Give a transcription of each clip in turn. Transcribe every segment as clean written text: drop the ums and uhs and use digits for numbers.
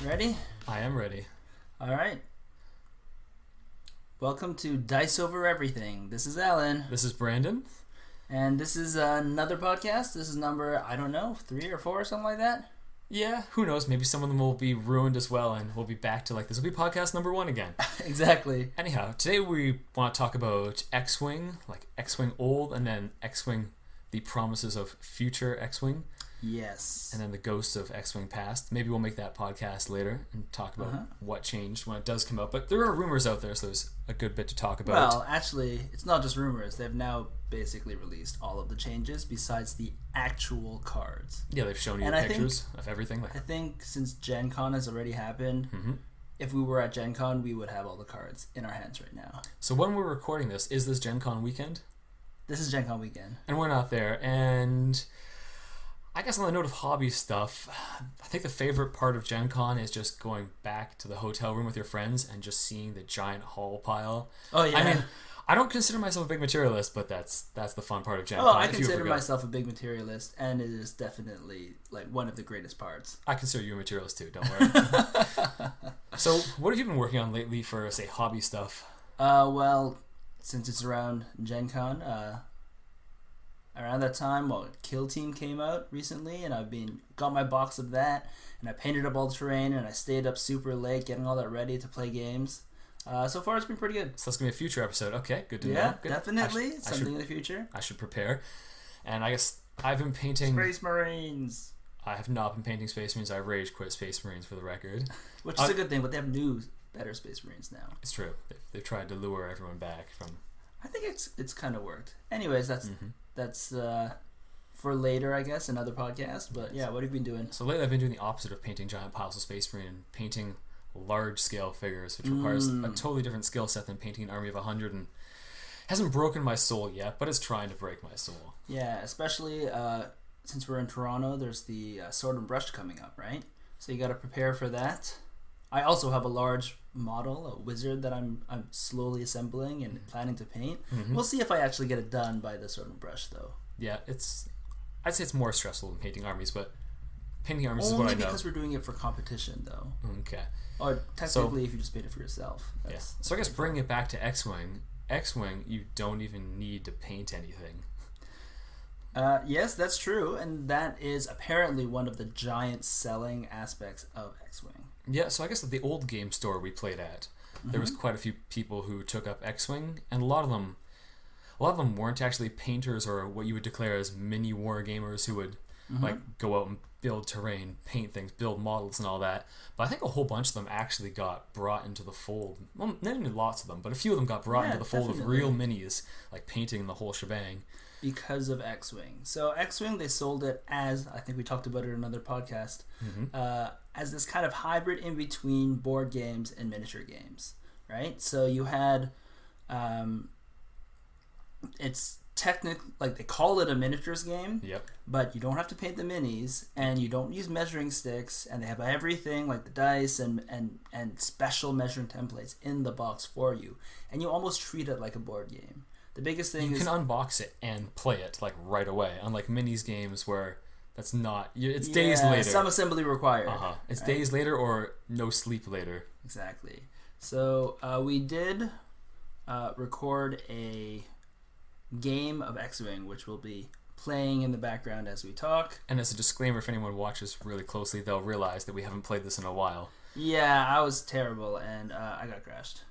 Ready? I am ready. All right. Welcome to Dice Over Everything. This is Alan. This is Brandon. And this is another podcast. This is number, 3 or 4 or something like that. Yeah, who knows? Maybe some of them will be ruined as well, and we'll be back to this will be podcast number 1 again. Exactly. Anyhow, today we want to talk about XWing, like XWing old, and then XWing, the promises of future XWing. Yes. And then the ghosts of XWing past. Maybe we'll make that podcast later and talk about what changed when it does come out. But there are rumors out there, so there's a good bit to talk about. Well, actually, it's not just rumors. They've now basically released all of the changes besides the actual cards. Yeah, they've shown you pictures of everything. I think since Gen Con has already happened, if we were at Gen Con, we would have all the cards in our hands right now. So when we're recording this, is this Gen Con weekend? This is Gen Con weekend. And we're not there. And I guess on the note of hobby stuff, I think the favorite part of Gen Con is just going back to the hotel room with your friends and just seeing the giant haul pile. Oh, yeah. I mean, I don't consider myself a big materialist, but that's the fun part of Gen Con. Oh, I consider myself a big materialist, and it is definitely one of the greatest parts. I consider you a materialist too, don't worry. So, what have you been working on lately for, say, hobby stuff? Well, since it's around Gen Con, around that time, Kill Team came out recently, and I've got my box of that, and I painted up all the terrain, and I stayed up super late getting all that ready to play games. So far, it's been pretty good. So that's going to be a future episode. Okay, good to know. Yeah, good. Definitely. Something in the future. I should prepare. And I guess I've been painting... Space Marines! I have not been painting Space Marines. I rage quit Space Marines for the record. Which is a good thing, but they have new, better Space Marines now. It's true. They've tried to lure everyone back from... I think it's kind of worked. Anyways, that's for later, I guess, another podcast. But yeah, what have you been doing? So lately I've been doing the opposite of painting giant piles of Space Marine and painting large-scale figures, which requires a totally different skill set than painting an army of 100, and hasn't broken my soul yet, but is trying to break my soul. Yeah, especially since we're in Toronto, there's the Sword and Brush coming up, right? So you got to prepare for that. I also have a large model, a wizard that I'm slowly assembling and planning to paint. We'll see if I actually get it done by the Sword and Brush, though. Yeah, I'd say it's more stressful than painting armies, but painting armies is what I know. Only because we're doing it for competition, though. Okay. Or technically, if you just paint it for yourself. Yes. Yeah. So I guess bringing it back to XWing, you don't even need to paint anything. Yes, that's true, and that is apparently one of the giant selling aspects of XWing. Yeah, so I guess at the old game store we played at, there was quite a few people who took up XWing, and a lot of them weren't actually painters or what you would declare as mini war gamers who would go out and build terrain, paint things, build models and all that. But I think a whole bunch of them actually got brought into the fold. Well, not even lots of them, but a few of them got brought into the fold of real minis, like painting the whole shebang. Because of XWing. So XWing, they sold it as, I think we talked about it in another podcast, as this kind of hybrid in between board games and miniature games, right? So you had, it's technically, they call it a miniatures game, but you don't have to paint the minis, and you don't use measuring sticks, and they have everything, like the dice and special measuring templates in the box for you, and you almost treat it like a board game. The biggest thing is you can unbox it and play it right away, unlike minis games where that's not. It's days later. Some assembly required. It's days later or no sleep later. Exactly. So we did record a game of XWing, which will be playing in the background as we talk. And as a disclaimer, if anyone watches really closely, they'll realize that we haven't played this in a while. Yeah, I was terrible, and I got crashed.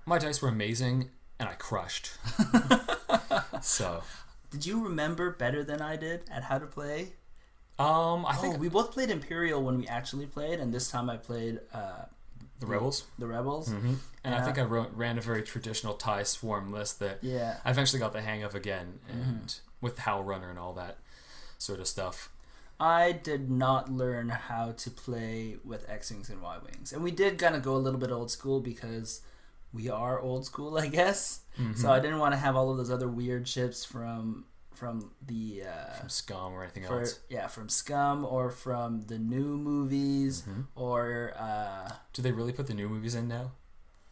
My dice were amazing, and I crushed. So, did you remember better than I did at how to play? I think we both played Imperial when we actually played, and this time I played the Rebels. The Rebels. And I think I ran a very traditional TIE swarm list that I eventually got the hang of again, and with Howl Runner and all that sort of stuff. I did not learn how to play with X-Wings and Y-Wings, and we did kind of go a little bit old school because we are old school, I guess. So I didn't want to have all of those other weird ships from the from Scum or anything else. Yeah, from Scum or from the new movies or do they really put the new movies in now?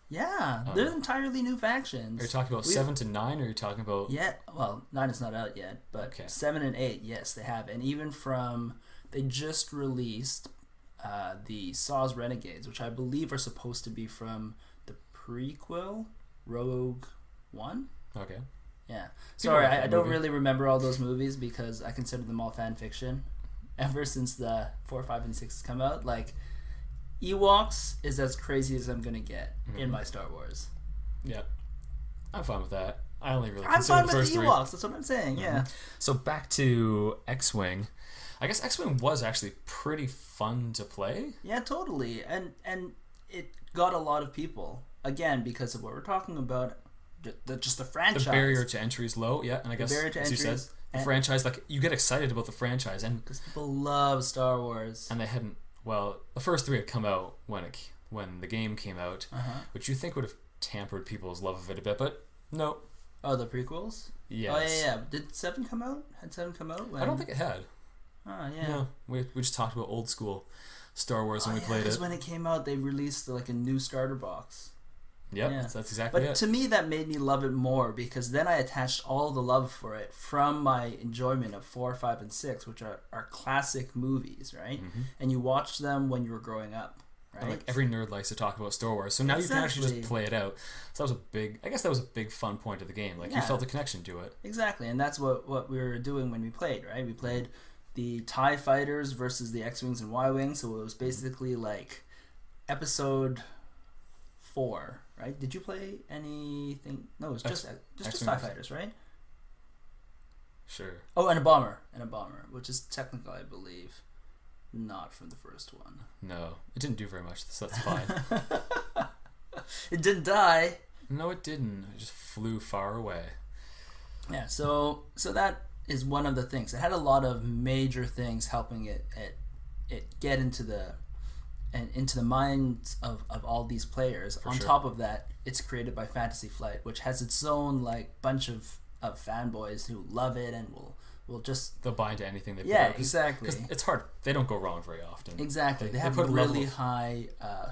Yeah, they're entirely new factions. Are you talking about 7 to 9, or are you talking about... Yeah, well, 9 is not out yet, but 7 and 8, yes, they have. And even from... They just released the Saw's Renegades, which I believe are supposed to be from the prequel Rogue One. Okay. Yeah. Sorry, I don't really remember all those movies because I consider them all fan fiction. Ever since the 4, 5, and 6 come out, like Ewoks is as crazy as I'm gonna get in my Star Wars. Yeah, I'm fine with that. I only really I'm fine the with first the three. Ewoks. That's what I'm saying. Yeah. So back to X-Wing. I guess X-Wing was actually pretty fun to play. Yeah, totally, and it got a lot of people again because of what we're talking about. Just the franchise. The barrier to entry is low, yeah, and I guess as you said, the franchise, like you get excited about the franchise, and because people love Star Wars, and they hadn't. Well, the first 3 had come out when the game came out, which you think would have tampered people's love of it a bit, but no. Oh, the prequels. Yes. Oh yeah. Did 7 come out? Had 7 come out? I don't think it had. Oh yeah. No, we just talked about old school Star Wars when we played it. Because when it came out, they released like a new starter box. Yep, yeah, that's exactly it. But to me, that made me love it more because then I attached all the love for it from my enjoyment of 4, 5, and 6, which are classic movies, right? And you watched them when you were growing up, right? And like every nerd likes to talk about Star Wars, so now you can actually just play it out. So that was a big fun point of the game. Like you felt a connection to it. Exactly, and that's what we were doing when we played, right? We played the TIE Fighters versus the X-Wings and Y-Wings, so it was basically like episode 4. Right? Did you play anything? No, it was just TIE Fighters, right? Sure. Oh, and a bomber, which is technically, I believe, not from the first one. No, it didn't do very much, so that's fine. It didn't die. No, it didn't. It just flew far away. Yeah. So that is one of the things. It had a lot of major things helping it get into the minds of all these players. On top of that, it's created by Fantasy Flight, which has its own like bunch of fanboys who love it and will just they'll buy into anything they put out. Cause, Exactly. Because it's hard. They don't go wrong very often. Exactly. They have a really high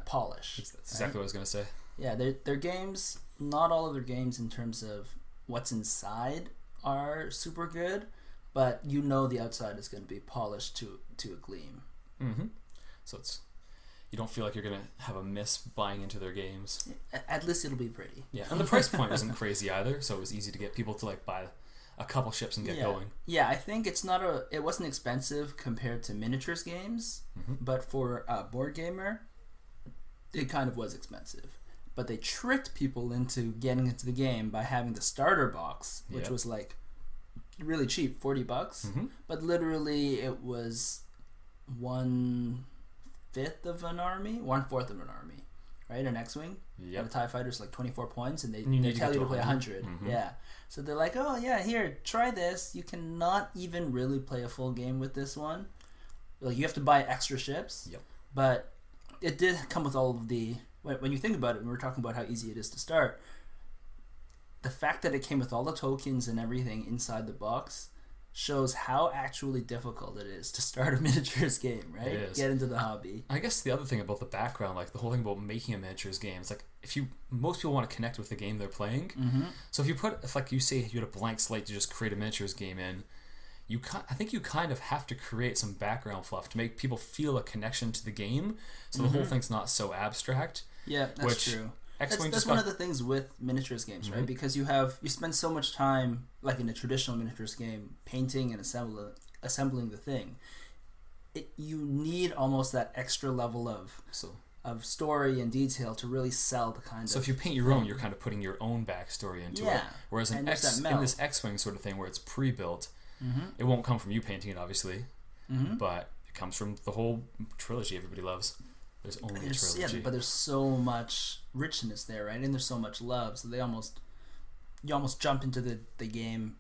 polish. That's exactly what I was going to say. Yeah, their games, not all of their games in terms of what's inside are super good, but you know the outside is going to be polished to a gleam. So you don't feel like you're going to have a miss buying into their games. At least it'll be pretty. Yeah, and the price point isn't crazy either, so it was easy to get people to like buy a couple ships and get going. Yeah, I think it wasn't expensive compared to miniatures games, but for a board gamer, it kind of was expensive. But they tricked people into getting into the game by having the starter box, which was like really cheap, $40. But literally it was 1/5 of an army, 1/4 of an army, right? An X-Wing, and the TIE Fighter's like 24 points, and they tell you to play 100. Yeah, so they're like, oh yeah, here, try this. You cannot even really play a full game with this one. Like you have to buy extra ships. But it did come with all of the. When you think about it, when we're talking about how easy it is to start, the fact that it came with all the tokens and everything inside the box shows how actually difficult it is to start a miniatures game, right? It is. Get into the hobby. I guess the other thing about the background, like the whole thing about making a miniatures game, is like most people want to connect with the game they're playing. So if like you say you had a blank slate to just create a miniatures game in, I think you kind of have to create some background fluff to make people feel a connection to the game, so the whole thing's not so abstract. Yeah, that's true. That's one of the things with miniatures games, right? Because you spend so much time, like in a traditional miniatures game, painting and assembling the thing. You need almost that extra level of story and detail to really sell the kind of. So if you paint your own, you're kind of putting your own backstory into it. Whereas in this X-Wing sort of thing, where it's pre-built, it won't come from you painting it, obviously, but it comes from the whole trilogy everybody loves. There's only a trilogy. Yeah, but there's so much richness there, right? And there's so much love, so you almost jump into the game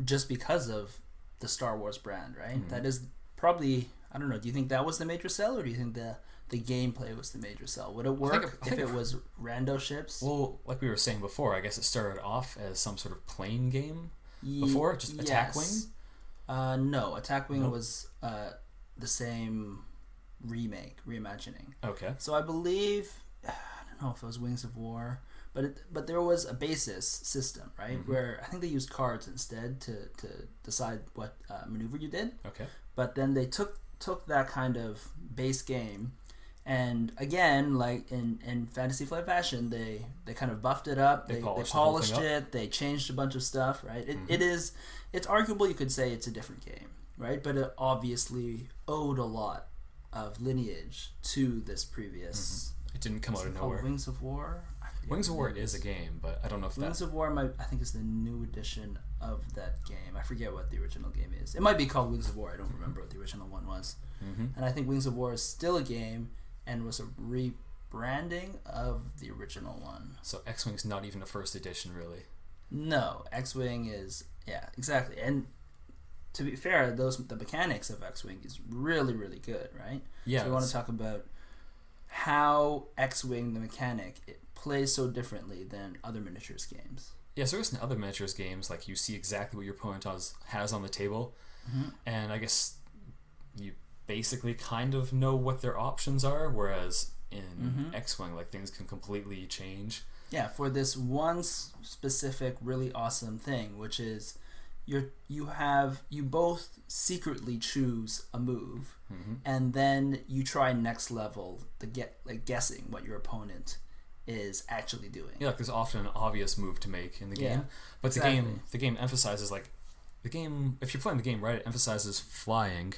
just because of the Star Wars brand, right? That is probably, I don't know, do you think that was the major sell, or do you think the gameplay was the major sell? Would it work if it was rando ships? Well, like we were saying before, I guess it started off as some sort of plane game before, just Attack Wing? No, Attack Wing was the same reimagining. Okay. So I believe, I don't know if it was Wings of War, but there was a basis system, right? Where I think they used cards instead to decide what maneuver you did. Okay. But then they took took that kind of base game, and again, like in Fantasy Flight fashion, they kind of buffed it up. They polished it. They changed a bunch of stuff. Right. It's arguable. You could say it's a different game. Right. But it obviously owed a lot of lineage to this previous. It didn't come out of nowhere. Wings of War. Wings of War is a game, but I don't know if Wings of War I think is the new edition of that game. I forget what the original game is. It might be called Wings of War. I don't remember what the original one was. And I think Wings of War is still a game and was a rebranding of the original one. So X-Wing's not even a first edition, really. No, X-Wing is exactly. And to be fair, the mechanics of X-Wing is really, really good, right? Yeah. So we want to talk about how X-Wing, the mechanic, it plays so differently than other miniatures games. Yeah, so in other miniatures games, like you see exactly what your opponent has on the table, and I guess you basically kind of know what their options are, whereas in X-Wing, like things can completely change. Yeah, for this one specific really awesome thing, which is you both secretly choose a move, and then you try next level guessing what your opponent is actually doing. Yeah, like there's often an obvious move to make in the game, but the game emphasizes if you're playing the game right, it emphasizes flying.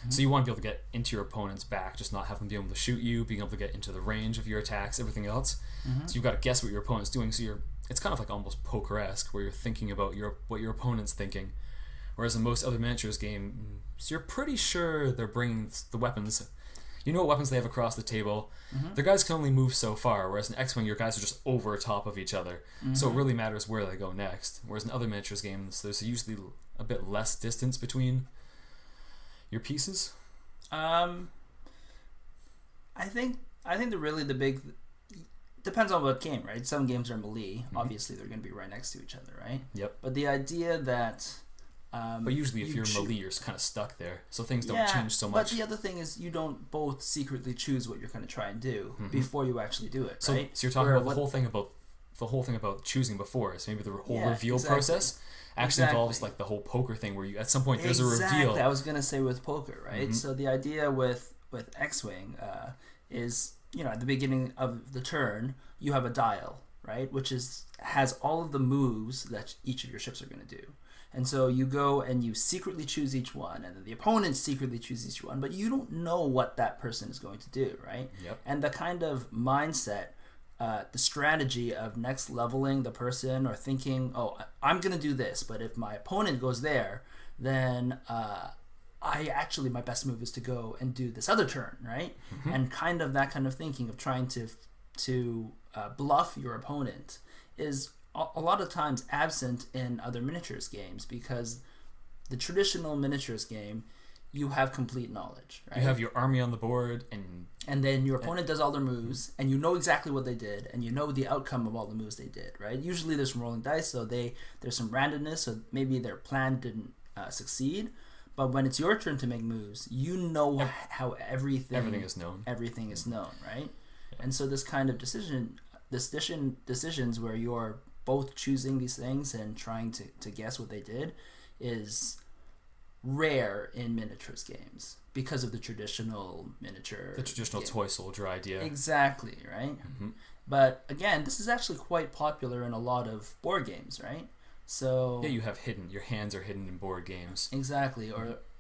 So you want to be able to get into your opponent's back, just not have them be able to shoot you, being able to get into the range of your attacks, everything else. So you've got to guess what your opponent's doing. So it's kind of like almost poker-esque, where you're thinking about what your opponent's thinking. Whereas in most other miniatures games, you're pretty sure they're bringing the weapons. You know what weapons they have across the table. Their guys can only move so far, whereas in X-Wing, your guys are just over top of each other. So it really matters where they go next. Whereas in other miniatures games, there's usually a bit less distance between your pieces. I think the big depends on what game, right? Some games are melee. Obviously, they're going to be right next to each other, right? Yep. But the idea that but usually if you're melee, you're kind of stuck there, so things don't change so much. But the other thing is you don't both secretly choose what you're going to try and do before you actually do it, right? So you're talking about the whole thing about choosing before. So maybe the whole reveal process actually involves like the whole poker thing, where you at some point there's a reveal. I was going to say with poker, right? So the idea with X-Wing is, at the beginning of the turn you have a dial, right, which has all of the moves that each of your ships are going to do. And so you go and you secretly choose each one, and then the opponents secretly choose each one, but you don't know what that person is going to do, right? Yep. And the kind of mindset, the strategy of next leveling the person, or thinking, oh, I'm going to do this, but if my opponent goes there, then my best move is to go and do this other turn, right? And kind of that kind of thinking of trying to bluff your opponent is a lot of times absent in other miniatures games, because the traditional miniatures game, you have complete knowledge, right? You have your army on the board, and then your opponent does all their moves, and you know exactly what they did, and you know the outcome of all the moves they did, right? Usually there's some rolling dice, so there's some randomness, so maybe their plan didn't succeed, but when it's your turn to make moves, you know how everything is known. Everything is known, right? Yeah. And so this kind of decisions where you're both choosing these things and trying to guess what they did is rare in miniatures games because of the traditional toy soldier idea. Exactly, right? But again, this is actually quite popular in a lot of board games, right? So yeah, you have your hands are hidden in board games. Exactly,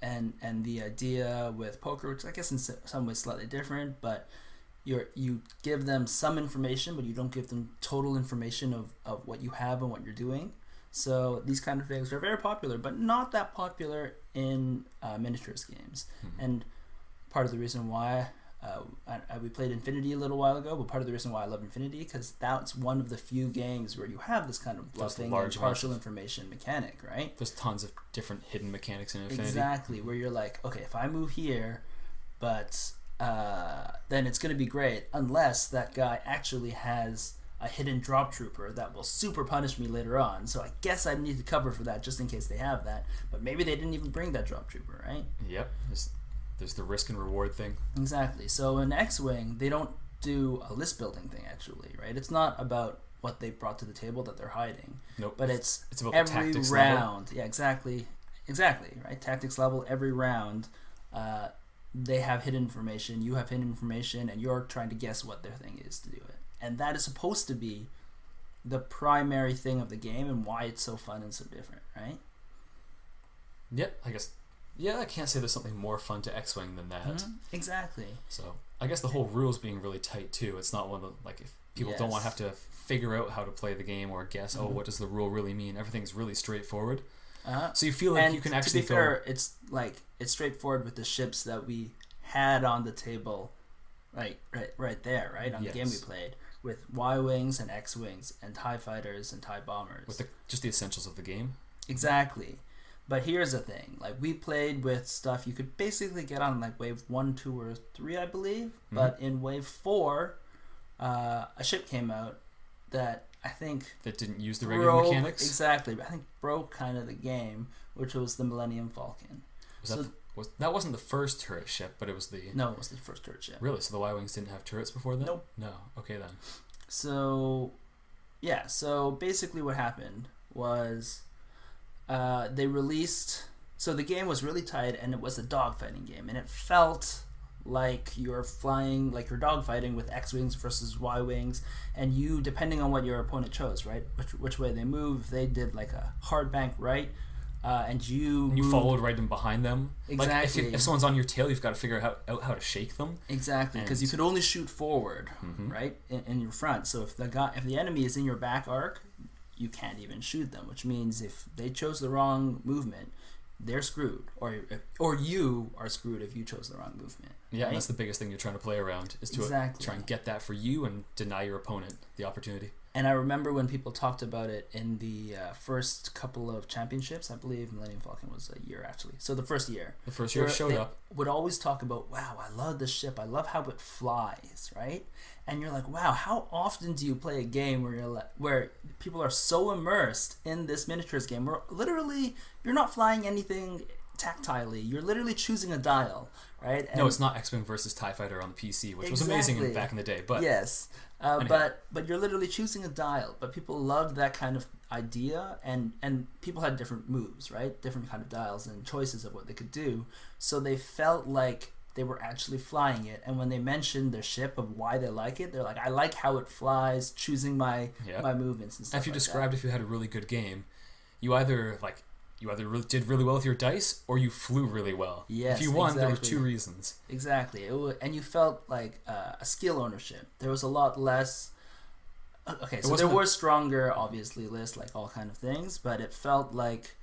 and the idea with poker, which I guess in some ways slightly different, but you give them some information, but you don't give them total information of what you have and what you're doing. So these kind of things are very popular, but not that popular in miniatures games. And part of the reason why we played Infinity a little while ago, but part of the reason why I love Infinity, because that's one of the few games where you have this kind of bluffing and partial information mechanic, right? There's tons of different hidden mechanics in Infinity. Exactly, where you're like, okay, if I move here, but then it's going to be great, unless that guy actually has a hidden drop trooper that will super punish me later on. So I guess I need to cover for that just in case they have that. But maybe they didn't even bring that drop trooper, right? Yep. There's the risk and reward thing. Exactly. So in X-Wing, they don't do a list building thing, actually, right? It's not about what they brought to the table that they're hiding. Nope. But it's about every the tactics round. Level. Yeah, exactly, right? Tactics level, every round. they have hidden information, you have hidden information, and you're trying to guess what their thing is to do it. And that is supposed to be the primary thing of the game and why it's so fun and so different, right? Yep, I guess. Yeah, I can't say there's something more fun to X-Wing than that. Mm-hmm. Exactly. So I guess the whole rules being really tight too. It's not one of the, like, if people don't want to have to figure out how to play the game or guess, oh, what does the rule really mean? Everything's really straightforward. So you feel like you can actually to be fair, it's straightforward with the ships that we had on the table, right there, right on the game we played, with Y-wings and X-wings and TIE fighters and TIE bombers, with just the essentials of the game. Exactly. But here's the thing: like, we played with stuff you could basically get on like wave 1, 2, or 3, I believe. Mm-hmm. But in wave 4, a ship came out that I think that didn't use the regular mechanics. Exactly, I think broke kind of the game, which was the Millennium Falcon. That wasn't the first turret ship, but it was the... No, it was the first turret ship. Really? So the Y-wings didn't have turrets before then? Nope. No. Okay then. So, yeah. So basically, what happened was, they released. So the game was really tight, and it was a dogfighting game, and it felt like you're flying, like you're dogfighting with X-wings versus Y-wings, and you, depending on what your opponent chose, right, which way they move. If they did like a hard bank right, and you followed right in behind them. Exactly. Like if someone's on your tail, you've got to figure out how to shake them. Exactly, because you could only shoot forward, right, in your front. So if the enemy is in your back arc, you can't even shoot them. Which means if they chose the wrong movement, they're screwed, or you are screwed if you chose the wrong movement. Yeah, and that's the biggest thing you're trying to play around, is to try and get that for you and deny your opponent the opportunity. And I remember when people talked about it in the first couple of championships. I believe Millennium Falcon was a year, actually. So the first year. The first year it showed up. Would always talk about, wow, I love this ship. I love how it flies, right? And you're like, wow, how often do you play a game where people are so immersed in this miniatures game where literally you're not flying anything tactilely. You're literally choosing a dial, right? And no, it's not X-Wing versus TIE Fighter on the PC, which was amazing back in the day. But yes, but you're literally choosing a dial. But people loved that kind of idea, and people had different moves, right? Different kind of dials and choices of what they could do. So they felt like they were actually flying it. And when they mentioned their ship of why they like it, they're like, I like how it flies, choosing my movements and stuff. If you described if you had a really good game, you either did really well with your dice, or you flew really well. Yes, if you won, there were two reasons. Exactly. And you felt like a skill ownership. There was a lot less... Okay, so there were stronger, obviously, lists, like all kind of things, but it felt like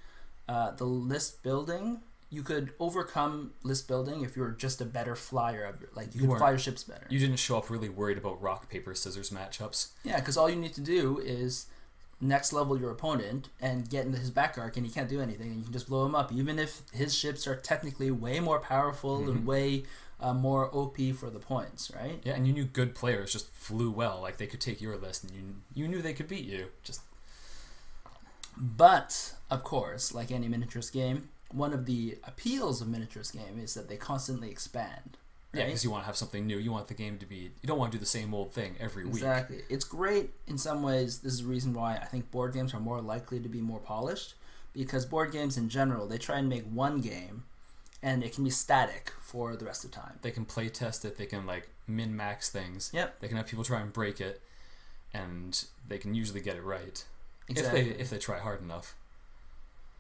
the list building... You could overcome list building if you were just a better flyer. Like, you could fly your ships better. You didn't show up really worried about rock, paper, scissors matchups. Yeah, because all you need to do is next level your opponent and get into his back arc, and he can't do anything, and you can just blow him up, even if his ships are technically way more powerful and way more OP for the points, right? Yeah, and you knew good players just flew well. Like, they could take your list, and you knew they could beat you. But, of course, like any miniatures game, one of the appeals of miniatures game is that they constantly expand. Right? Yeah, because you want to have something new. You want the game to be... You don't want to do the same old thing every week. Exactly. It's great in some ways. This is the reason why I think board games are more likely to be more polished, because board games in general, they try and make one game, and it can be static for the rest of the time. They can play test it. They can min-max things. Yep. They can have people try and break it, and they can usually get it right. Exactly. If they try hard enough.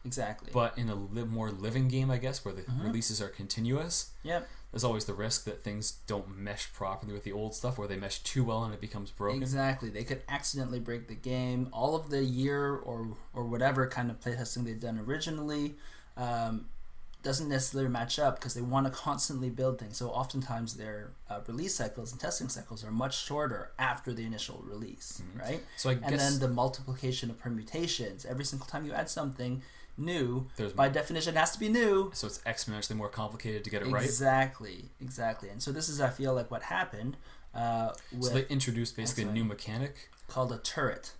Exactly. But in a more living game, I guess, where the releases are continuous, there's always the risk that things don't mesh properly with the old stuff, or they mesh too well and it becomes broken. Exactly. They could accidentally break the game. All of the year or whatever kind of playtesting they've done originally doesn't necessarily match up, because they want to constantly build things. So oftentimes their release cycles and testing cycles are much shorter after the initial release, right? So and then the multiplication of permutations. Every single time you add something new, by definition, it has to be new. So it's exponentially more complicated to get it right. Exactly. And so this is, I feel like, what happened. So they introduced basically a new mechanic called a turret.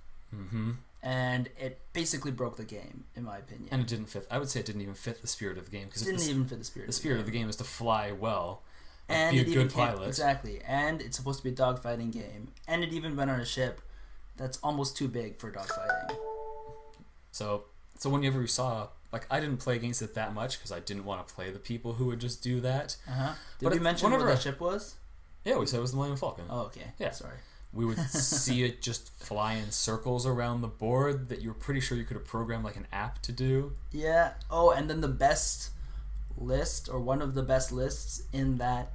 And it basically broke the game, in my opinion. And it didn't fit. I would say it didn't even fit the spirit of the game, because it didn't even fit the spirit. The spirit of the game is to fly well, and be a good pilot. Exactly, and it's supposed to be a dogfighting game, and it even went on a ship that's almost too big for dogfighting. So whenever you saw like I didn't play against it that much because I didn't want to play the people who would just do that. Did we mention what that ship was? Yeah, we said it was the Millennium Falcon. Oh, okay. Yeah, sorry. We would see it just fly in circles around the board that you were pretty sure you could have programmed like an app to do. Yeah. Oh, and then the best list, or one of the best lists in that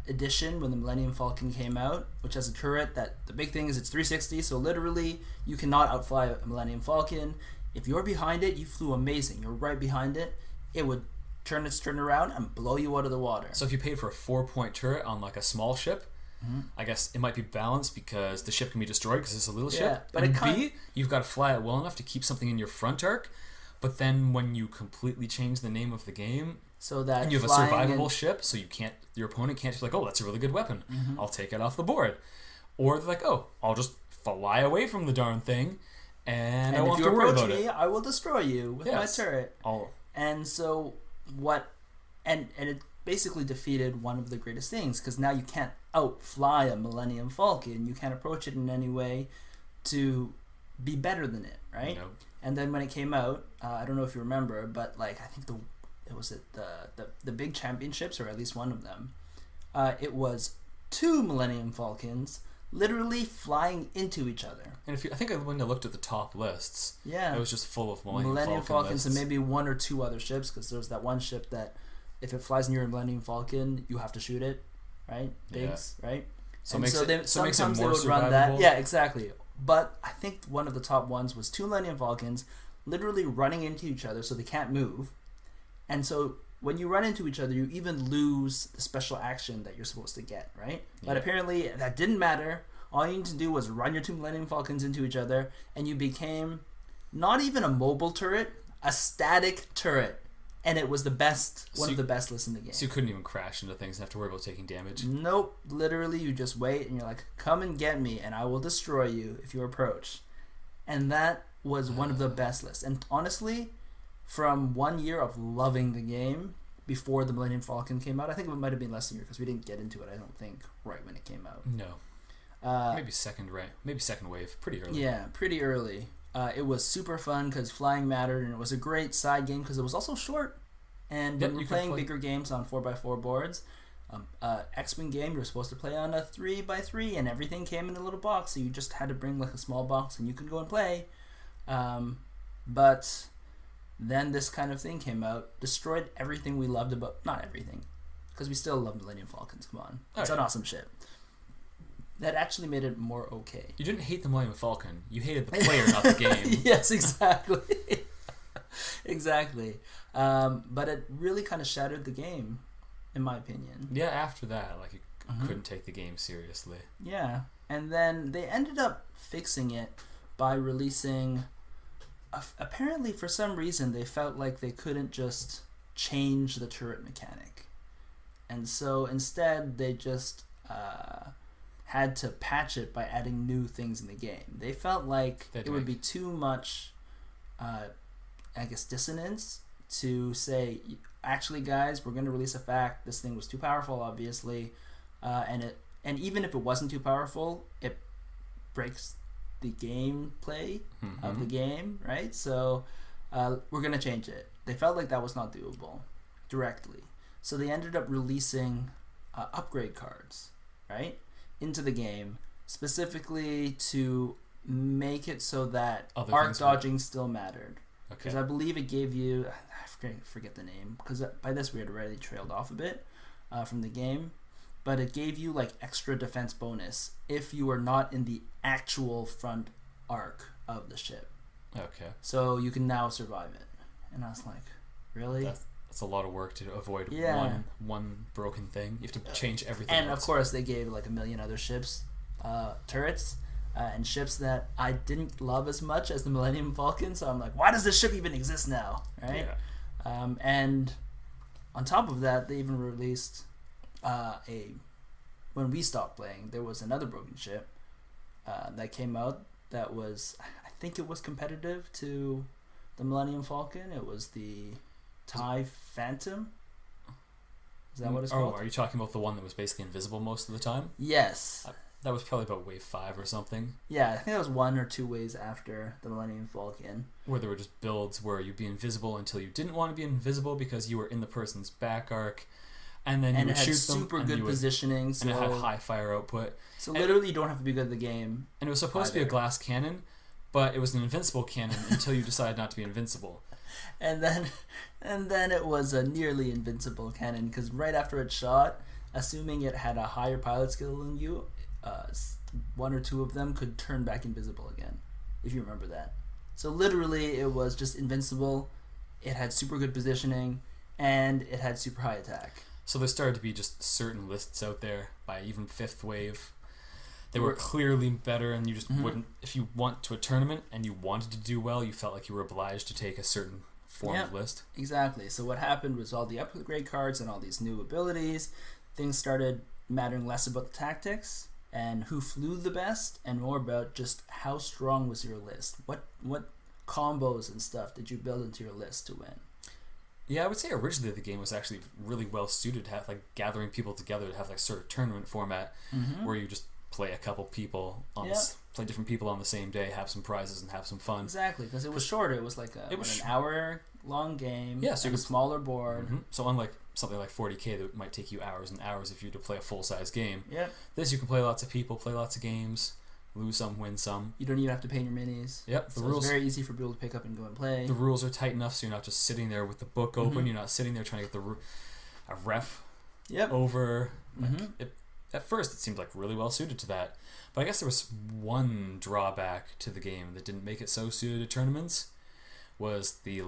edition when the Millennium Falcon came out, which has a turret that the big thing is it's 360, so literally you cannot outfly a Millennium Falcon. If you're behind it, you flew amazing. You're right behind it, it would turn around and blow you out of the water. So if you paid for a 4-point turret on like a small ship, I guess it might be balanced because the ship can be destroyed because it's a little ship. But and B, you've got to fly it well enough to keep something in your front arc. But then when you completely change the name of the game, so that and you have a survivable ship, so your opponent can't be like, oh, that's a really good weapon, I'll take it off the board. Or they're like, oh, I'll just fly away from the darn thing, and I won't have to worry about it. If you approach me, I will destroy you with my turret. Oh. And so what? And it basically defeated one of the greatest things, because now you can't outfly a Millennium Falcon. You can't approach it in any way to be better than it, right? No. And then when it came out, I don't know if you remember, but like I think the big championships, or at least one of them, it was 2 Millennium Falcons literally flying into each other. And I think when I looked at the top lists, it was just full of Millennium Falcons lists. And maybe 1 or 2 other ships, because there's that one ship that if it flies near a Millennium Falcon, you have to shoot it, right? Biggs, right? So it makes it more survivable. Run that. Yeah, exactly. But I think one of the top ones was 2 Millennium Falcons literally running into each other so they can't move. And so when you run into each other, you even lose the special action that you're supposed to get, right? Yeah. But apparently that didn't matter. All you need to do was run your 2 Millennium Falcons into each other, and you became not even a mobile turret, a static turret. And it was the best, one of the best lists in the game. So you couldn't even crash into things and have to worry about taking damage? Nope. Literally, you just wait and you're like, come and get me and I will destroy you if you approach. And that was one of the best lists. And honestly, from 1 year of loving the game before the Millennium Falcon came out, I think it might have been less than a year because we didn't get into it, I don't think, right when it came out. No. Maybe second wave. Pretty early. Yeah, pretty early. It was super fun because flying mattered, and it was a great side game because it was also short. And when you're playing bigger games on 4x4 boards, XWing game, you were supposed to play on a 3x3, and everything came in a little box, so you just had to bring like a small box and you could go and play. But then this kind of thing came out, destroyed everything we loved about, not everything, because we still love Millennium Falcons. Come on, it's an awesome ship. That actually made it more okay. You didn't hate the Millennium Falcon. You hated the player, not the game. Yes, exactly. Exactly. But it really kind of shattered the game, in my opinion. Yeah, after that, like, you couldn't take the game seriously. Yeah. And then they ended up fixing it by releasing... apparently, for some reason, they felt like they couldn't just change the turret mechanic. And so instead, they just... had to patch it by adding new things in the game. They felt like it would be too much, dissonance to say, actually, guys, we're going to release a fact. This thing was too powerful, obviously, and even if it wasn't too powerful, it breaks the gameplay of the game, right? So we're going to change it. They felt like that was not doable directly. So they ended up releasing upgrade cards, right? Into the game, specifically to make it so that arc dodging still mattered. Because I believe it gave you, I forget the name, because by this we had already trailed off a bit from the game, but it gave you like extra defense bonus if you were not in the actual front arc of the ship. Okay. So you can now survive it. And I was like, really? That's a lot of work to avoid one broken thing. You have to change everything and else. Of course they gave like a million other ships, turrets, and ships that I didn't love as much as the Millennium Falcon, so I'm like, why does this ship even exist now? Right? Yeah. And on top of that, they even released when we stopped playing, there was another broken ship that came out that was, I think it was competitive to the Millennium Falcon. It was the TIE Phantom? Is that what it's called? Oh, are you talking about the one that was basically invisible most of the time? Yes. That was probably about wave 5 or something. Yeah, I think that was 1 or 2 waves after the Millennium Falcon. Where there were just builds where you'd be invisible until you didn't want to be invisible because you were in the person's back arc. And then you would shoot them. Super good positioning. And it had high fire output. So literally you don't have to be good at the game. And it was supposed to be a glass cannon, but it was an invincible cannon until you decided not to be invincible. And then it was a nearly invincible cannon because right after it shot, assuming it had a higher pilot skill than you, 1 or 2 of them could turn back invisible again, if you remember that. So literally it was just invincible, it had super good positioning, and it had super high attack. So there started to be just certain lists out there by even 5th wave. They were clearly better, and you just wouldn't, if you went to a tournament and you wanted to do well, you felt like you were obliged to take a certain form of list. Exactly. So what happened was all the upgrade cards and all these new abilities, things started mattering less about the tactics and who flew the best, and more about just how strong was your list. What combos and stuff did you build into your list to win? Yeah, I would say originally the game was actually really well suited to have like gathering people together to have like sort of tournament format where you just play a couple people on play different people on the same day, have some prizes and have some fun. Exactly, because it was shorter. It was like an hour long game. Yeah, so a smaller board. So unlike something like 40K that might take you hours and hours if you were to play a full size game. Yep. This you can play lots of people, play lots of games, lose some, win some. You don't even have to paint your minis. Yep. The rules, it's very easy for people to pick up and go and play. The rules are tight enough so you're not just sitting there with the book open. You're not sitting there trying to get a ref over. At first, it seemed like really well suited to that. But I guess there was one drawback to the game that didn't make it so suited to tournaments. Was the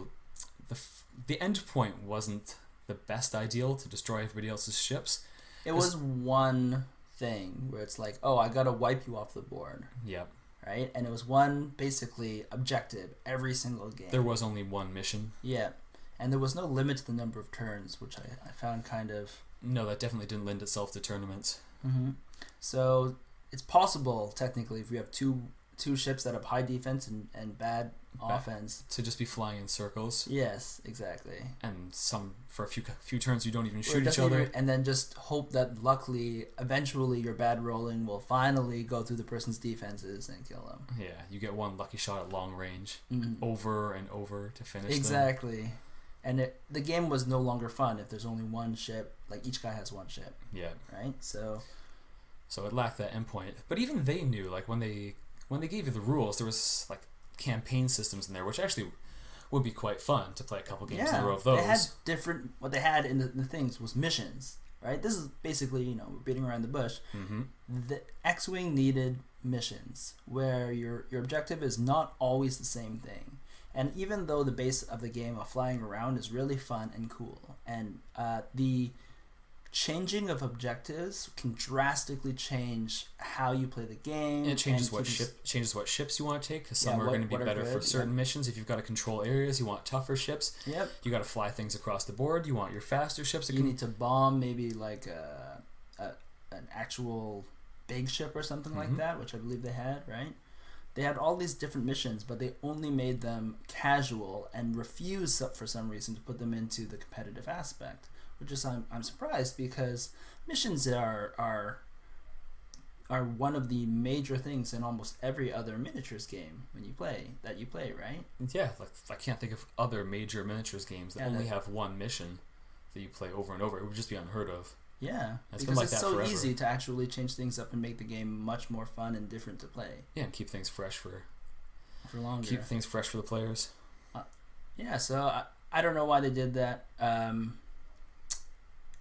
end point wasn't the best ideal to destroy everybody else's ships. It was one thing where it's like, oh, I gotta wipe you off the board. Yep. Right? And it was one, basically, objective every single game. There was only one mission. Yeah. And there was no limit to the number of turns, which I found kind of... No, that definitely didn't lend itself to tournaments. So it's possible, technically, if we have two ships that have high defense and bad offense, to just be flying in circles. Yes, exactly. And some for a few turns you don't even shoot each other, and then just hope that luckily, eventually, your bad rolling will finally go through the person's defenses and kill them. Yeah, you get one lucky shot at long range, over and over to finish. Exactly. Them. And the game was no longer fun if there's only one ship. Like, each guy has one ship. Yeah. Right? So it lacked that endpoint. But even they knew, like, when they gave you the rules, there was, like, campaign systems in there, which actually would be quite fun to play a couple games in a row of those. They had what they had in the things was missions, right? This is basically, we're beating around the bush. The XWing needed missions where your objective is not always the same thing. And even though the base of the game of flying around is really fun and cool, and the changing of objectives can drastically change how you play the game. And it changes what ships you want to take, because some are going to be better for certain missions. If you've got to control areas, you want tougher ships. Yep. You got to fly things across the board. You want your faster ships. You need to bomb maybe like an actual big ship or something like that, which I believe they had, right? They had all these different missions, but they only made them casual and refused for some reason to put them into the competitive aspect, which is I'm surprised, because missions are one of the major things in almost every other miniatures game you play, right? Yeah, like I can't think of other major miniatures games that only have one mission that you play over and over. It would just be unheard of. Yeah, because it's so easy to actually change things up and make the game much more fun and different to play. Yeah, and keep things fresh for longer. Keep things fresh for the players. Yeah, so I don't know why they did that, and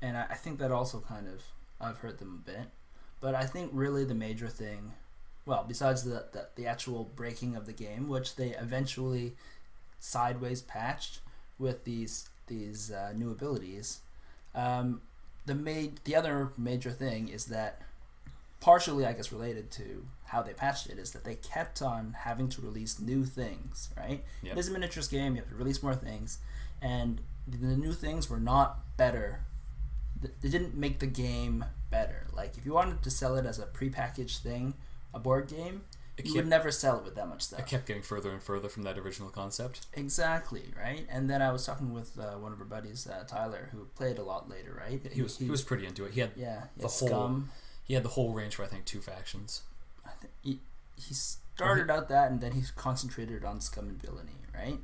I think that also kind of I've hurt them a bit. But I think really the major thing, well, besides the actual breaking of the game, which they eventually sideways patched with these new abilities. The other major thing is that, partially I guess related to how they patched it, is that they kept on having to release new things, right? Yep. It is a miniatures game, you have to release more things, and the new things were not better. They didn't make the game better. Like, if you wanted to sell it as a prepackaged thing, a board game, you would never sell it with that much stuff. It kept getting further and further from that original concept. Exactly, right? And then I was talking with one of our buddies, Tyler, who played a lot later, right? Yeah, he was pretty into it. He had He had the whole range for, I think, 2 factions. I think he started out that, and then he concentrated on Scum and Villainy, right?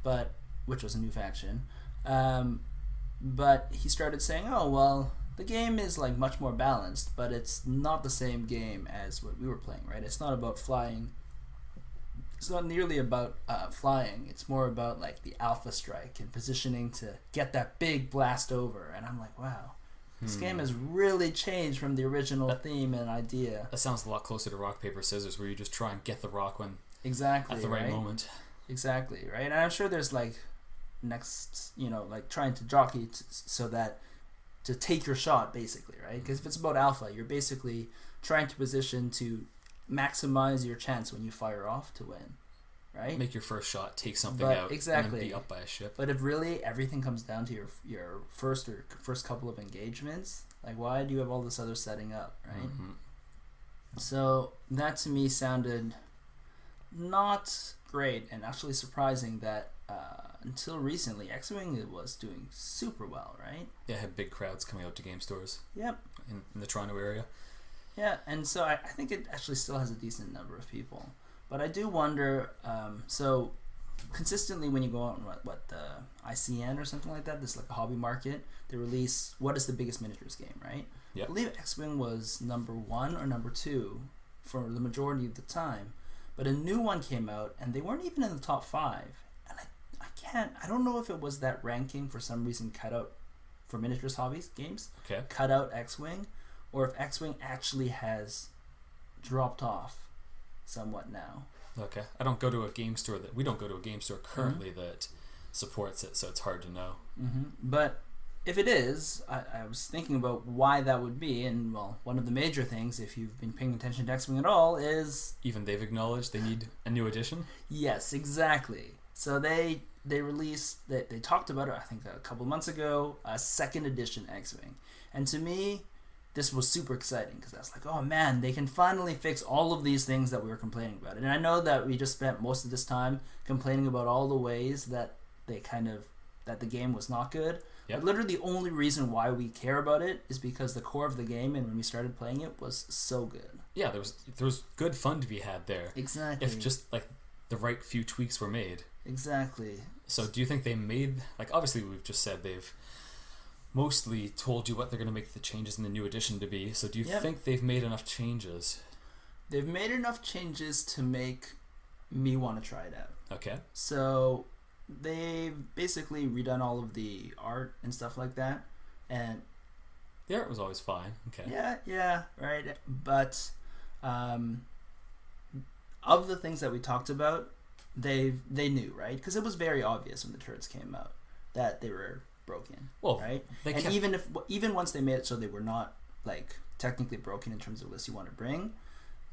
But which was a new faction. But he started saying, oh, well, the game is like much more balanced, but it's not the same game as what we were playing, right? It's not about flying. It's not nearly about flying. It's more about like the alpha strike and positioning to get that big blast over. And I'm like, wow, this game has really changed from the original theme and idea. That sounds a lot closer to rock, paper, scissors, where you just try and get the rock when exactly at the right moment. Exactly, right? And I'm sure there's like next, like trying to jockey so that to take your shot, basically, right? Because if it's about alpha, you're basically trying to position to maximize your chance when you fire off to win, right? Make your first shot, take something out, exactly, and then be up by a ship. But if really everything comes down to your first couple of engagements, like why do you have all this other setting up, right? Mm-hmm. So that to me sounded not great, and actually surprising that until recently, XWing was doing super well, right? Yeah, had big crowds coming out to game stores. Yep. In the Toronto area. Yeah, and so I think it actually still has a decent number of people. But I do wonder, so consistently when you go on what the ICN or something like that, this like a hobby market, they release what is the biggest miniatures game, right? Yep. I believe XWing was number 1 or number 2 for the majority of the time. But a new one came out, and they weren't even in the top 5. And I don't know if it was that ranking for some reason cut out for miniatures hobbies games. Okay. Cut out XWing, or if XWing actually has dropped off somewhat now. Okay. We don't go to a game store currently that supports it, so it's hard to know. Mm-hmm. But if it is, I was thinking about why that would be, and well, one of the major things, if you've been paying attention to XWing at all, is even they've acknowledged they need a new edition. Yes, exactly. So they released that they talked about it, I think a couple of months ago, a 2nd edition XWing, and to me, this was super exciting because I was like, oh man, they can finally fix all of these things that we were complaining about. And I know that we just spent most of this time complaining about all the ways that that the game was not good. Yep. But literally the only reason why we care about it is because the core of the game and when we started playing it was so good. Yeah, there was good fun to be had there. Exactly. If just like the right few tweaks were made. Exactly. So do you think they made, like obviously we've just said they've mostly told you what they're going to make the changes in the new edition to be. So do you think they've made enough changes? They've made enough changes to make me want to try it out. Okay. So they've basically redone all of the art and stuff like that. And the art was always fine. Okay. Yeah, right. But of the things that we talked about, they knew, right? Because it was very obvious when the turrets came out that they were broken. Well, right? And even once they made it so they were not like technically broken in terms of lists you want to bring,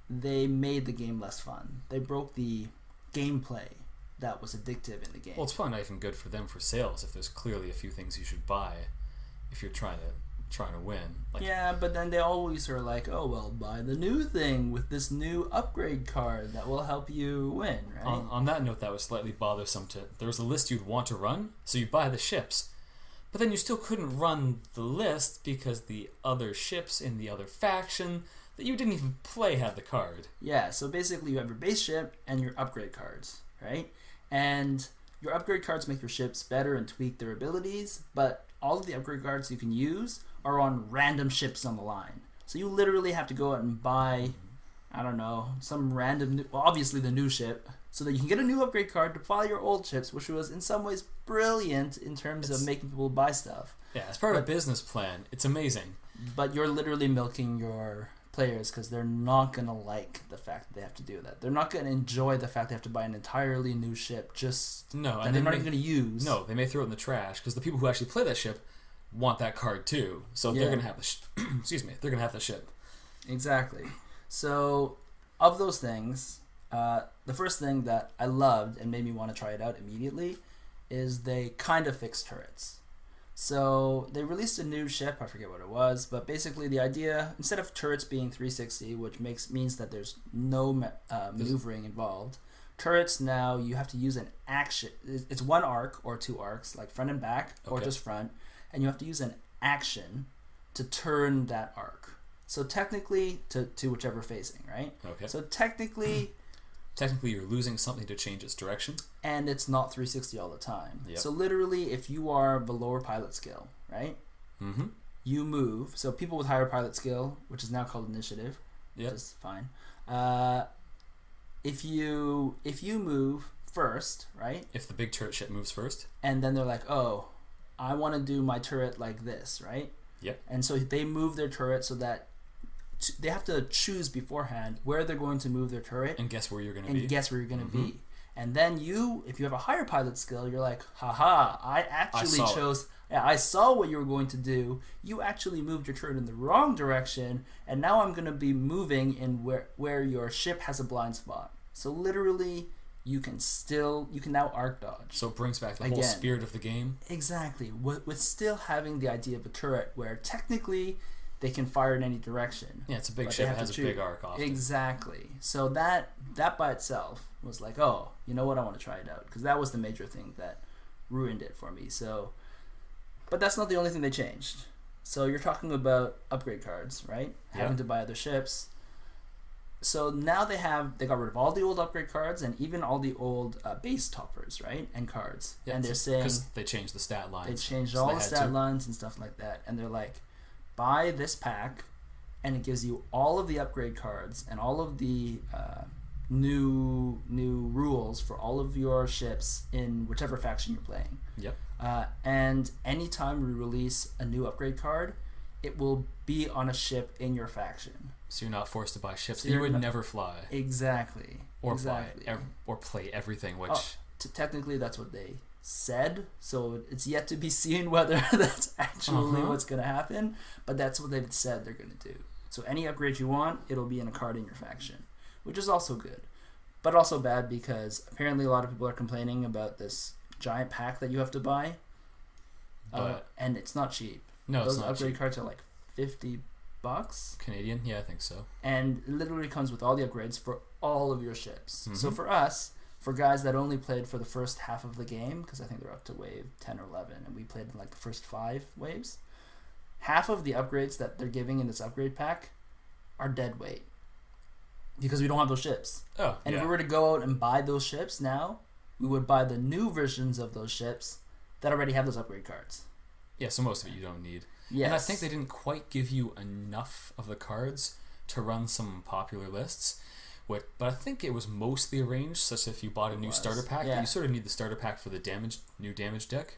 they made the game less fun. They broke the gameplay that was addictive in the game. Well, it's probably not even good for them for sales if there's clearly a few things you should buy if you're trying to win. Like, yeah, but then they always are like, oh well, buy the new thing with this new upgrade card that will help you win, right? On that note, that was slightly bothersome. There was a list you'd want to run, so you buy the ships, but then you still couldn't run the list because the other ships in the other faction that you didn't even play had the card. Yeah, so basically you have your base ship and your upgrade cards, right? And your upgrade cards make your ships better and tweak their abilities, but all of the upgrade cards you can use are on random ships on the line. So you literally have to go out and buy, I don't know, some random, obviously the new ship, so that you can get a new upgrade card to fly your old ships, which was in some ways brilliant in terms of making people buy stuff. Yeah, as part of a business plan, it's amazing. But you're literally milking your players because they're not going to like the fact that they have to do that. They're not going to enjoy the fact they have to buy an entirely new ship that they're not even going to use. No, they may throw it in the trash because the people who actually play that ship want that card too. So they're going to have they're going to have the ship. Exactly. So of those things, the first thing that I loved and made me want to try it out immediately is they kind of fixed turrets. So they released a new ship, I forget what it was, but basically the idea, instead of turrets being 360, which means that there's no maneuvering involved, turrets now you have to use an action. It's one arc or two arcs, like front and back, or just front, and you have to use an action to turn that arc. So technically, to whichever facing, right? Okay. So technically, you're losing something to change its direction. And it's not 360 all the time. Yep. So literally, if you are the lower pilot skill, right? Mm-hmm. You move. So people with higher pilot skill, which is now called initiative, which is fine. If you move first, right? If the big turret ship moves first. And then they're like, oh, I want to do my turret like this, right? Yep. And so they move their turret so that they have to choose beforehand where they're going to move their turret. And guess where you're going to be. And guess where you're going to be. And then if you have a higher pilot skill, you're like, haha, I saw what you were going to do. You actually moved your turret in the wrong direction, and now I'm going to be moving in where your ship has a blind spot. So literally, you can now arc dodge. So it brings back the whole spirit of the game. Exactly, with still having the idea of a turret where technically they can fire in any direction. Yeah, it's a big ship. It has a big arc often. Exactly. So that by itself was like, oh, you know what? I want to try it out, because that was the major thing that ruined it for me. So, but that's not the only thing they changed. So you're talking about upgrade cards, right? Yeah. Having to buy other ships. So now they got rid of all the old upgrade cards and even all the old base toppers, right? And cards. Yeah, and they're saying because they changed the stat lines. They changed all the stat lines and stuff like that. And they're like, buy this pack, and it gives you all of the upgrade cards and all of the new rules for all of your ships in whichever faction you're playing. Yep. And anytime we release a new upgrade card, it will be on a ship in your faction. So you're not forced to buy ships that you would never fly. Exactly. Or or play everything, which... technically, that's what they said. So it's yet to be seen whether that's actually what's going to happen. But that's what they've said they're going to do. So any upgrade you want, it'll be in a card in your faction. Which is also good. But also bad because apparently a lot of people are complaining about this giant pack that you have to buy. And it's not cheap. No, those it's not upgrade cheap. cards are like $50 Canadian? Yeah, I think so. And it literally comes with all the upgrades for all of your ships. So for us, for guys that only played for the first half of the game, because I think they're up to wave 10 or 11, and we played in like the first 5 waves, half of the upgrades that they're giving in this upgrade pack are dead weight. Because we don't have those ships. Oh, and if we were to go out and buy those ships now, we would buy the new versions of those ships that already have those upgrade cards. Yeah, so most of it you don't need. Yes. And I think they didn't quite give you enough of the cards to run some popular lists. But I think it was mostly arranged such that if you bought a new starter pack, you sort of need the starter pack for the new damage deck,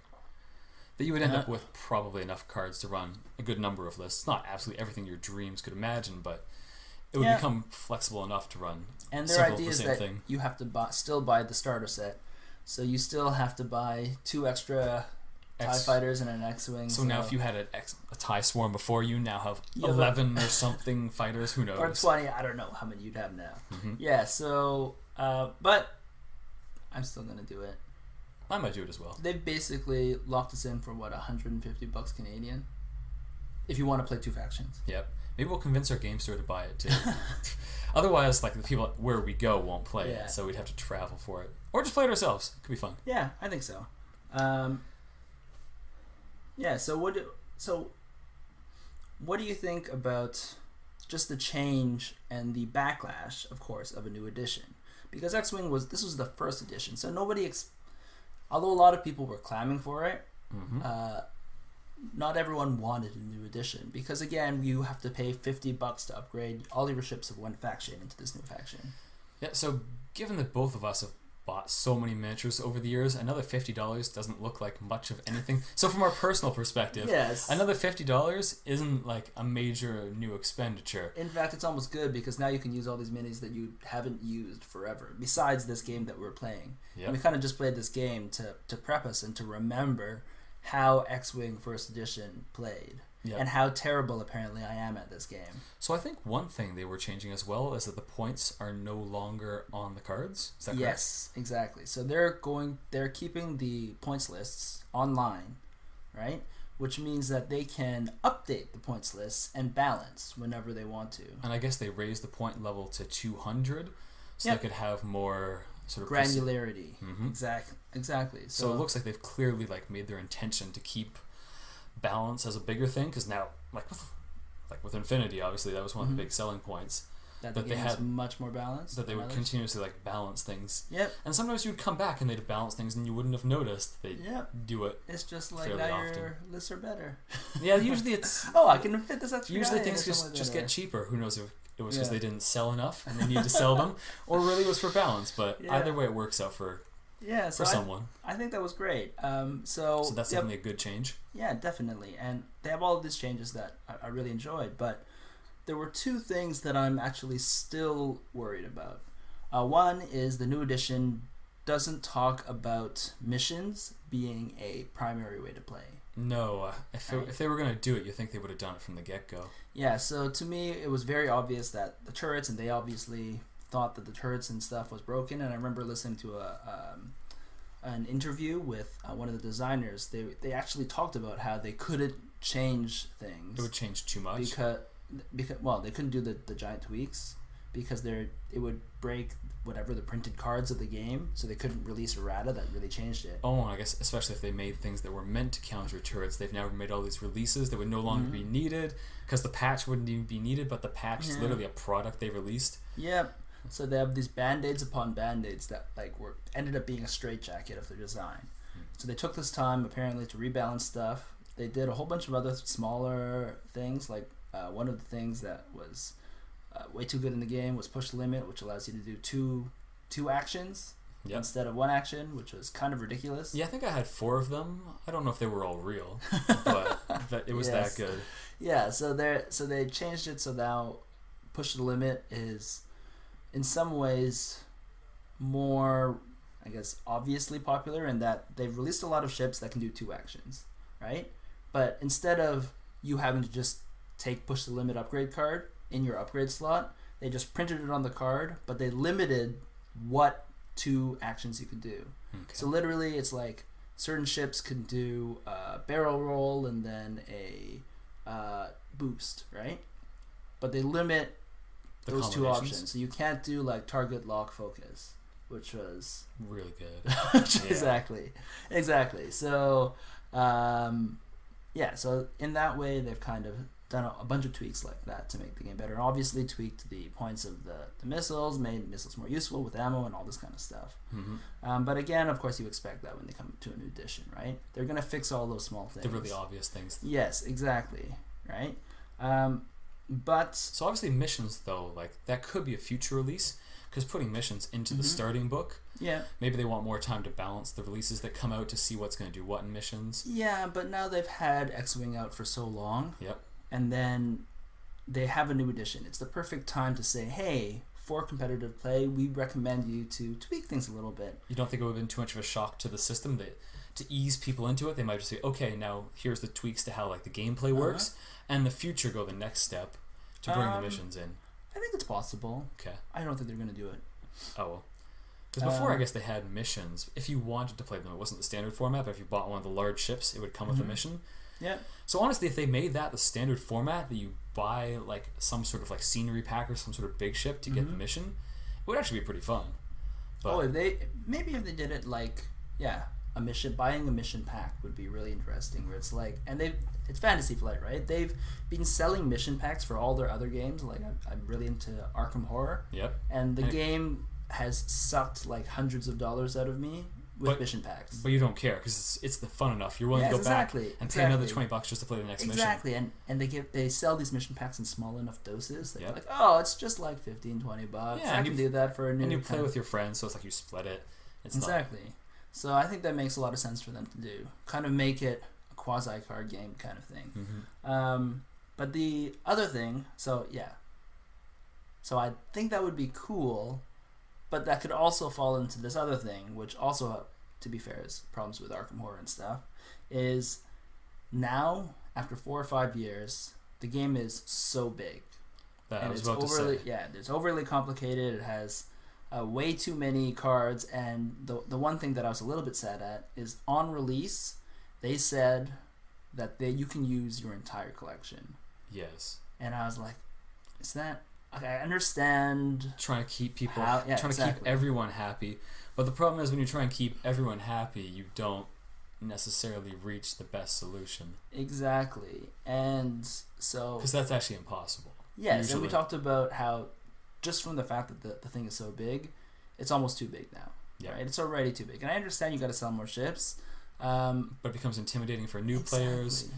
that you would end up with probably enough cards to run a good number of lists. Not absolutely everything your dreams could imagine, but it would become flexible enough to run. And their idea is that you have to still buy the starter set. So you still have to buy 2 extra TIE fighters and an X-Wing. So now if you had a TIE swarm before, you now have 11 or something fighters. Who knows? Or 20. I don't know how many you'd have now. Yeah, so... but I'm still going to do it. I might do it as well. They've basically locked us in for, what, $150 Canadian? If you want to play 2 factions. Yep. Maybe we'll convince our game store to buy it too. Otherwise, like the people where we go won't play it, so we'd have to travel for it. Or just play it ourselves. It could be fun. Yeah, I think so. So what do you think about just the change and the backlash, of course, of a new edition? Because X-Wing was the first edition, so nobody, although a lot of people were clamming for it, not everyone wanted a new edition because again, you have to pay $50 to upgrade all your ships of one faction into this new faction. Yeah. So given that both of us have bought so many miniatures over the years, another $50 doesn't look like much of anything. So from our personal perspective, another $50 isn't like a major new expenditure. In fact, it's almost good because now you can use all these minis that you haven't used forever, besides this game that we're playing. And we kind of just played this game to prep us and to remember how X-Wing First Edition played. And how terrible apparently I am at this game. So I think one thing they were changing as well is that the points are no longer on the cards. Is that correct? Yes, exactly. So they're keeping the points lists online, right? Which means that they can update the points lists and balance whenever they want to. And I guess they raised the point level to 200 so they could have more sort of granularity. Exactly. So it looks like they've clearly made their intention to keep balance as a bigger thing, because now like with Infinity, obviously that was one of the big selling points. That the game was much more balanced. That they would continuously like balance things. Yep. And sometimes you would come back and they'd balance things and you wouldn't have noticed. They'd do it. It's just like now your lists are better. Yeah, usually it's... oh, I can fit this extra usually things just get cheaper. Who knows if it was because they didn't sell enough and they needed to sell them, or really it was for balance. But either way, it works out for someone. I think that was great. So that's definitely a good change. Yeah, definitely. And they have all of these changes that I really enjoyed, but there were two things that I'm actually still worried about. One is the new edition doesn't talk about missions being a primary way to play. No, if they were going to do it, you think they would have done it from the get-go. Yeah, so to me, it was very obvious that the turrets, and they obviously thought that the turrets and stuff was broken, and I remember listening to an interview with one of the designers. They actually talked about how they couldn't change things. It would change too much. Because they couldn't do the giant tweaks because it would break whatever the printed cards of the game, so they couldn't release errata that really changed it. Oh, I guess especially if they made things that were meant to counter turrets. They've now made all these releases that would no longer be needed because the patch wouldn't even be needed, but the patch is literally a product they released. Yep. So they have these band-aids upon band-aids that ended up being a straitjacket of their design. So they took this time apparently to rebalance stuff. They did a whole bunch of other smaller things, like one of the things that was way too good in the game was push the limit, which allows you to do two actions instead of one action, which was kind of ridiculous. Yeah, I think I had 4 of them. I don't know if they were all real, but it was that good. Yeah, so they changed it so now push the limit is in some ways more, I guess, obviously popular in that they've released a lot of ships that can do 2 actions, right? But instead of you having to just take push the limit upgrade card in your upgrade slot, they just printed it on the card, but they limited what 2 actions you could do. Okay. So literally it's like certain ships can do a barrel roll and then a boost, right? But they limit those 2 options. So you can't do like target, lock, focus, which was really good. Exactly. So so in that way they've kind of done a bunch of tweaks like that to make the game better. And obviously tweaked the points of the missiles, made missiles more useful with ammo and all this kind of stuff. But again, of course, you expect that when they come to a new edition, right? They're going to fix all those small things. The really obvious things. Yes, exactly. Right? But so obviously missions, though, like that could be a future release, because putting missions into the starting book, maybe they want more time to balance the releases that come out to see what's going to do what in missions. Yeah, but now they've had XWing out for so long. Yep. And then they have a new edition. It's the perfect time to say, hey, for competitive play, we recommend you to tweak things a little bit. You don't think it would have been too much of a shock to the system that to ease people into it, they might just say, okay, now here's the tweaks to how like the gameplay works, and in the future go the next step to bring the missions in. I think it's possible. Okay. I don't think they're going to do it. Oh, well. Because before, I guess they had missions. If you wanted to play them, it wasn't the standard format, but if you bought one of the large ships, it would come with a mission. Yeah. So honestly, if they made that the standard format, that you buy like some sort of like scenery pack or some sort of big ship to get the mission, it would actually be pretty fun. But if they did it like buying a mission pack would be really interesting. Where it's like, and it's Fantasy Flight, right? They've been selling mission packs for all their other games. Like I'm really into Arkham Horror. Yep. And the game has sucked like hundreds of dollars out of me with mission packs. But you don't care because it's fun enough. You're willing to go back and pay another $20 just to play the next mission. Exactly, and they sell these mission packs in small enough doses that you're like, oh, it's just like $15-$20. Yeah, I can do that for a new. And you play with your friends, so it's like you split it. Exactly. So I think that makes a lot of sense for them to do. Kind of make it a quasi card game kind of thing. But the other thing, so I think that would be cool. But that could also fall into this other thing, which also, to be fair, is problems with Arkham Horror and stuff, is now, after 4 or 5 years, the game is so big. It's overly complicated. It has way too many cards, and the one thing that I was a little bit sad at is on release, they said that you can use your entire collection. Yes. And I was like, is that... Okay, I understand trying to keep people keep everyone happy, but the problem is when you try and keep everyone happy, you don't necessarily reach the best solution. Exactly. And so... Because that's actually impossible. Yes, usually. And we talked about how just from the fact that the thing is so big, it's almost too big now. Yeah. Right? It's already too big. And I understand you got to sell more ships. But it becomes intimidating for new players.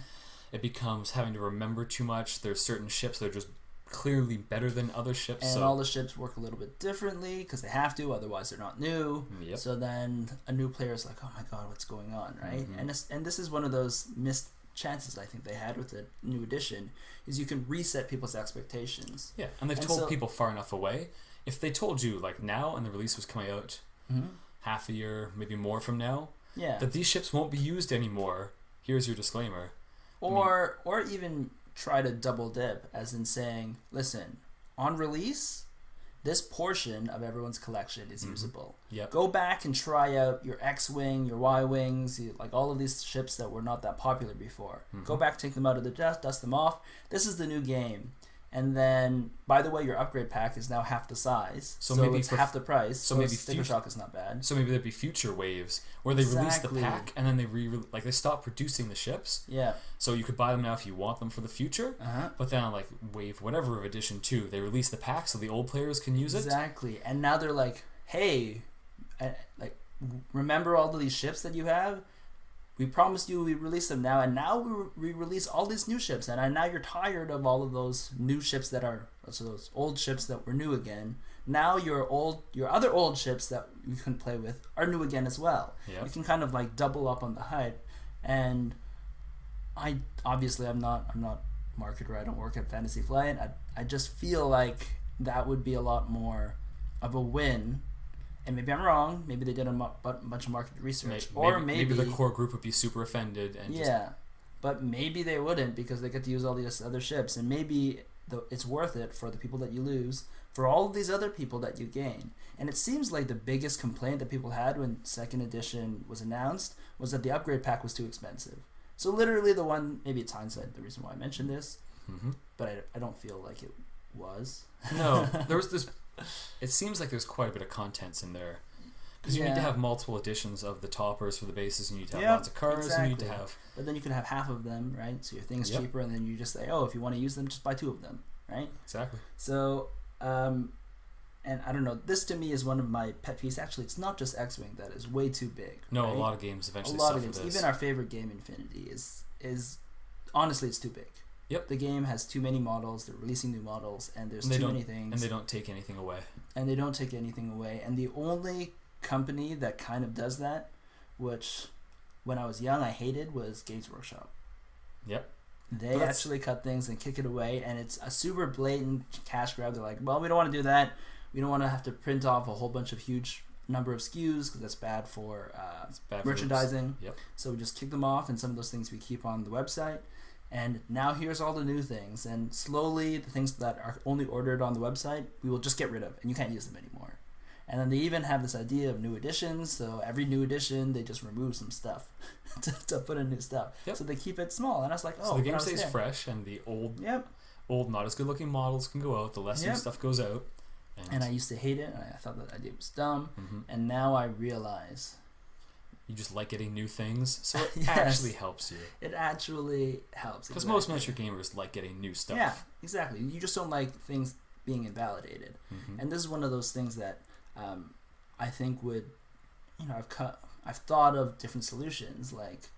It becomes having to remember too much. There's certain ships that are just clearly better than other ships. And all the ships work a little bit differently because they have to, otherwise they're not new. Yep. So then a new player is like, oh my god, what's going on, right? Mm-hmm. And this is one of those missed chances I think they had with the new edition, is you can reset people's expectations. Yeah, and they've told people far enough away. If they told you like now and the release was coming out half a year, maybe more from now, that these ships won't be used anymore, here's your disclaimer. Or even try to double dip, as in saying, listen, on release, this portion of everyone's collection is usable. Yep. Go back and try out your X-Wing, your Y-Wings, like all of these ships that were not that popular before. Go back, take them out of the dust them off. This is the new game. And then, by the way, your upgrade pack is now half the size, so maybe it's half the price. So maybe sticker shock is not bad. So maybe there'd be future waves where they release the pack and then they stop producing the ships. Yeah. So you could buy them now if you want them for the future. But then on like wave whatever of edition 2, they release the pack so the old players can use it. Exactly. And now they're like, hey, remember all of these ships that you have? We promised you we release them now, and now we release all these new ships, and now you're tired of all of those new ships those old ships that were new again. Now your other old ships that you couldn't play with are new again as well. Yep. You can kind of like double up on the hype, and I'm not marketer. I don't work at Fantasy Flight. I just feel like that would be a lot more of a win. And maybe I'm wrong. Maybe they did a bunch of market research, maybe the core group would be super offended. And but maybe they wouldn't, because they get to use all these other ships, and maybe it's worth it for the people that you lose, for all of these other people that you gain. And it seems like the biggest complaint that people had when second edition was announced was that the upgrade pack was too expensive. So literally the one, maybe it's hindsight, the reason why I mentioned this, but I don't feel like it was. No, there was this. It seems like there's quite a bit of contents in there, because you need to have multiple editions of the toppers for the bases, and you need to have lots of cards, and you need to have... But then you can have half of them, right? So your thing's cheaper, and then you just say, oh, if you want to use them, just buy 2 of them, right? Exactly. So, and I don't know, this to me is one of my pet peeves. Actually, it's not just X-Wing that is way too big. No, right? A lot of games eventually suffer this. Even our favorite game, Infinity, is honestly, it's too big. Yep. The game has too many models, they're releasing new models, and there's too many things. And they don't take anything away. And the only company that kind of does that, which when I was young I hated, was Games Workshop. Yep. They actually cut things and kick it away, and it's a super blatant cash grab. They're like, well, we don't want to do that. We don't want to have to print off a whole bunch of huge number of SKUs, because that's bad for merchandising. Yep. So we just kick them off, and some of those things we keep on the website. And now here's all the new things, and slowly the things that are only ordered on the website we will just get rid of, and you can't use them anymore. And then they even have this idea of new editions, so every new edition they just remove some stuff to put in new stuff. Yep. So they keep it small, and I was like, oh, so the game stays fresh, and the old not as good looking models can go out, the less new stuff goes out. And I used to hate it, and I thought that idea was dumb, and now I realize you just like getting new things, so it actually helps you. It actually helps. Because most miniature gamers like getting new stuff. Yeah, exactly. You just don't like things being invalidated. And this is one of those things that I think would, I've thought of different solutions, like,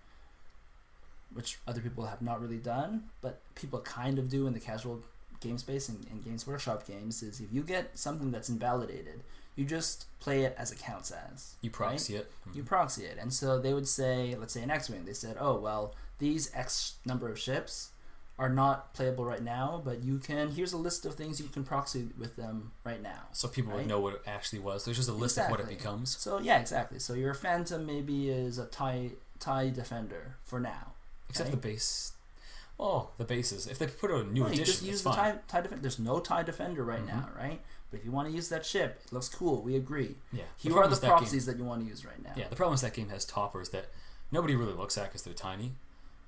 which other people have not really done, but people kind of do in the casual game space and Games Workshop games, is if you get something that's invalidated, you just play it as it counts as. You proxy it. You proxy it. And so they would say, let's say in X-Wing, they said, oh, well, these X number of ships are not playable right now, but here's a list of things you can proxy with them right now. So people would know what it actually was. There's just a list of what it becomes. So, yeah, exactly. So your Phantom maybe is a TIE Defender for now. Except the base... Well, the bases. If they put out a new edition, just use the TIE Defender. There's no TIE Defender right now, right? But if you want to use that ship, it looks cool. We agree. Yeah. Here are the proxies that you want to use right now. Yeah, the problem is that game has toppers that nobody really looks at because they're tiny.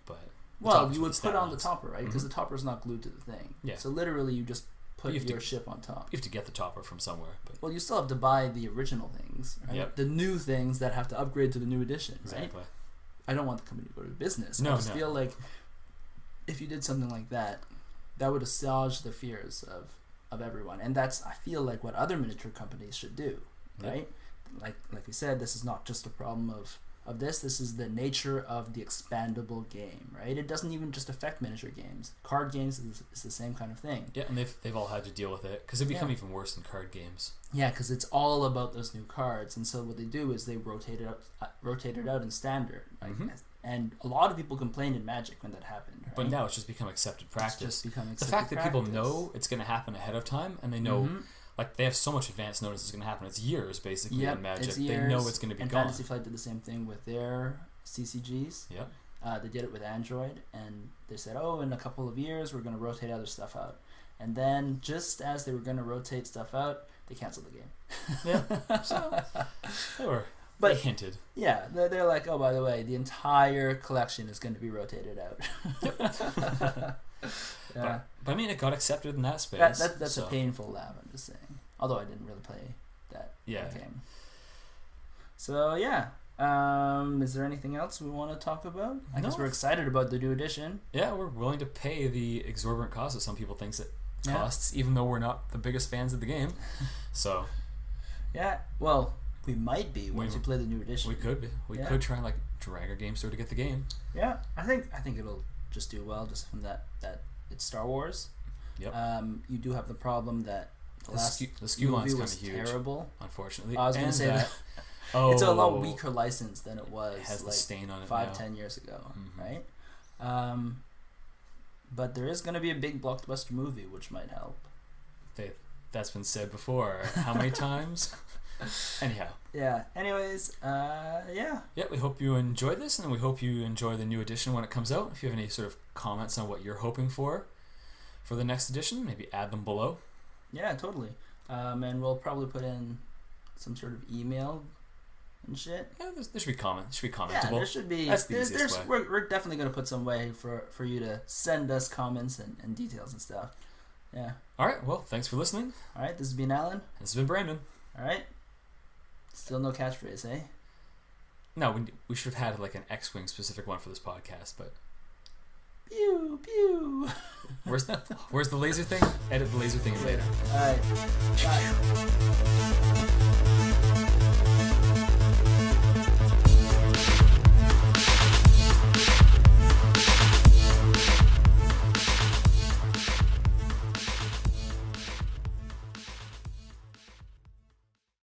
But you would put on the topper, right? Because the topper's not glued to the thing. Yeah. So literally, you just put your ship on top. You have to get the topper from somewhere. But. Well, you still have to buy the original things, right? Yep. The new things that have to upgrade to the new edition, right? Exactly. I don't want the company to go to business. No, I just feel like if you did something like that, that would assuage the fears of everyone, and that's, I feel like, what other miniature companies should do, right? Like we said, this is not just a problem of this is the nature of the expandable game, right? It doesn't even just affect miniature games. Card games is the same kind of thing. Yeah, and they've all had to deal with it because they've become even worse than card games. Yeah, because it's all about those new cards, and so what they do is they rotate it out in standard, like, and a lot of people complained in Magic when that happened. Right? But now it's just become accepted practice. It's just become accepted the fact that practice. people know it's going to happen ahead of time, and they know, like, they have so much advance notice it's going to happen. It's years, basically, in Magic. It's years, they know it's going to be and gone. Fantasy Flight did the same thing with their CCGs. Yep. They did it with Android, and they said, oh, in a couple of years, we're going to rotate other stuff out. And then, just as they were going to rotate stuff out, they canceled the game. Yeah. So, they hinted. Yeah, they're like, oh, by the way, the entire collection is going to be rotated out. Yeah. But I mean, it got accepted in that space. That's a painful laugh, I'm just saying. Although I didn't really play that game. So, yeah. Is there anything else we want to talk about? I guess we're excited about the new edition. Yeah, we're willing to pay the exorbitant cost that some people think it costs, even though we're not the biggest fans of the game. So, yeah, well, we might be once we play the new edition. We could be. We could try and drag our game store to get the game. Yeah, I think it'll just do well, just from that it's Star Wars. Yep. You do have the problem that the SKU line's kind of huge. Terrible, unfortunately. I was going to say that. It's a lot weaker license than it was. It has the stain on it 5-10 years ago, right? But there is going to be a big blockbuster movie, which might help. That's been said before. How many times? Anyhow. Yeah. Anyways, yeah. Yeah, we hope you enjoyed this, and we hope you enjoy the new edition when it comes out. If you have any sort of comments on what you're hoping for the next edition, maybe add them below. Yeah, totally. And we'll probably put in some sort of email and shit. Yeah, there should be comment. It should be commentable. Yeah, there should be. That's the easiest way. We're definitely going to put some way for you to send us comments and details and stuff. Yeah. All right. Well, thanks for listening. All right. This has been Alan. This has been Brandon. All right. Still no catchphrase, eh? No, we should have had an X-Wing specific one for this podcast, but. Pew pew. Where's the laser thing? Edit the laser thing later. All right. Bye.